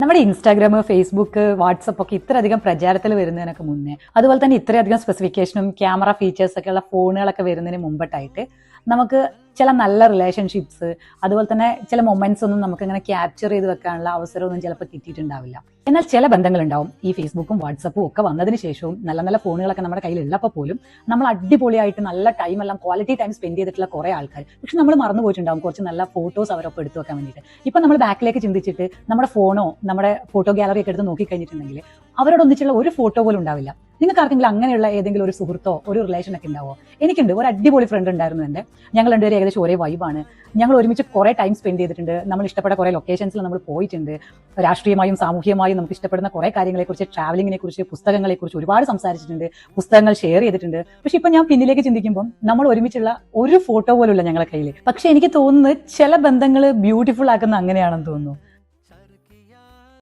നമ്മുടെ Instagram, Facebook, WhatsApp ഒക്കെ ഇത്രയധികം പ്രചാരത്തിൽ വരുന്നതിനൊക്കെ മുന്നേ, അതുപോലെ തന്നെ ഇത്രയധികം സ്പെസിഫിക്കേഷനും ക്യാമറ ഫീച്ചേഴ്സ് ഒക്കെ ഉള്ള ഫോണുകളൊക്കെ വരുന്നതിന് മുമ്പിട്ടായിട്ട് നമുക്ക് ചില നല്ല റിലേഷൻഷിപ്സ്, അതുപോലെ തന്നെ ചില മൊമെന്റ്സ് ഒന്നും നമുക്ക് ഇങ്ങനെ ക്യാപ്ചർ ചെയ്ത് വെക്കാനുള്ള അവസരമൊന്നും ചിലപ്പോൾ കിട്ടിയിട്ടുണ്ടാവില്ല. എന്നാൽ ചില ബന്ധങ്ങളുണ്ടാവും ഈ ഫേസ്ബുക്കും വാട്സപ്പും ഒക്കെ വന്നതിന് ശേഷവും നല്ല നല്ല ഫോണുകളൊക്കെ നമ്മുടെ കയ്യിൽ ഉള്ളപ്പോൾ പോലും നമ്മൾ അടിപൊളിയായിട്ട് നല്ല ടൈമെല്ലാം ക്വാളിറ്റി ടൈം സ്പെൻഡ് ചെയ്തിട്ടുള്ള കുറേ ആൾക്കാർ, പക്ഷെ നമ്മൾ മറന്നു പോയിട്ടുണ്ടാവും കുറച്ച് നല്ല ഫോട്ടോസ് അവരൊപ്പം എടുത്തു വെക്കാൻ വേണ്ടിയിട്ട്. ഇപ്പം നമ്മൾ ബാക്കിലേക്ക് ചിന്തിച്ചിട്ട് നമ്മുടെ ഫോണോ നമ്മുടെ ഫോട്ടോ ഗാലറി ഒക്കെ എടുത്ത് നോക്കിക്കഴിഞ്ഞിട്ടുണ്ടെങ്കിൽ അവരോടൊന്നിച്ചുള്ള ഒരു ഫോട്ടോ പോലും ഉണ്ടാവില്ല. നിങ്ങൾക്ക് ആർക്കെങ്കിലും അങ്ങനെയുള്ള ഏതെങ്കിലും ഒരു സുഹൃത്തോ ഒരു റിലേഷൻ ഒക്കെ ഉണ്ടാവോ? എനിക്കുണ്ട്. ഒരു അടിപൊളി ഫ്രണ്ട് ഉണ്ടായിരുന്നു എൻ്റെ. ഞങ്ങൾ രണ്ടുപേരും ഏകദേശം ഒരേ വൈബാണ്. ഞങ്ങൾ ഒരുമിച്ച് കുറേ ടൈം സ്പെൻഡ് ചെയ്തിട്ടുണ്ട്. നമ്മൾ ഇഷ്ടപ്പെട്ട കുറേ ലൊക്കേഷൻസിൽ നമ്മൾ പോയിട്ടുണ്ട്. രാഷ്ട്രീയമായും സാമൂഹ്യമായും നമുക്ക് ഇഷ്ടപ്പെടുന്ന കുറേ കാര്യങ്ങളെക്കുറിച്ച്, ട്രാവലിങ്ങിനെ കുറിച്ച്, പുസ്തകങ്ങളെക്കുറിച്ച് ഒരുപാട് സംസാരിച്ചിട്ടുണ്ട്. പുസ്തകങ്ങൾ ഷെയർ ചെയ്തിട്ടുണ്ട്. പക്ഷെ ഇപ്പം ഞാൻ പിന്നിലേക്ക് ചിന്തിക്കുമ്പോൾ നമ്മൾ ഒരുമിച്ചുള്ള ഒരു ഫോട്ടോ പോലും ഇല്ല ഞങ്ങളുടെ കയ്യിൽ. പക്ഷെ എനിക്ക് തോന്നുന്നത് ചില ബന്ധങ്ങൾ ബ്യൂട്ടിഫുൾ ആക്കുന്ന അങ്ങനെയാണെന്ന് തോന്നുന്നു.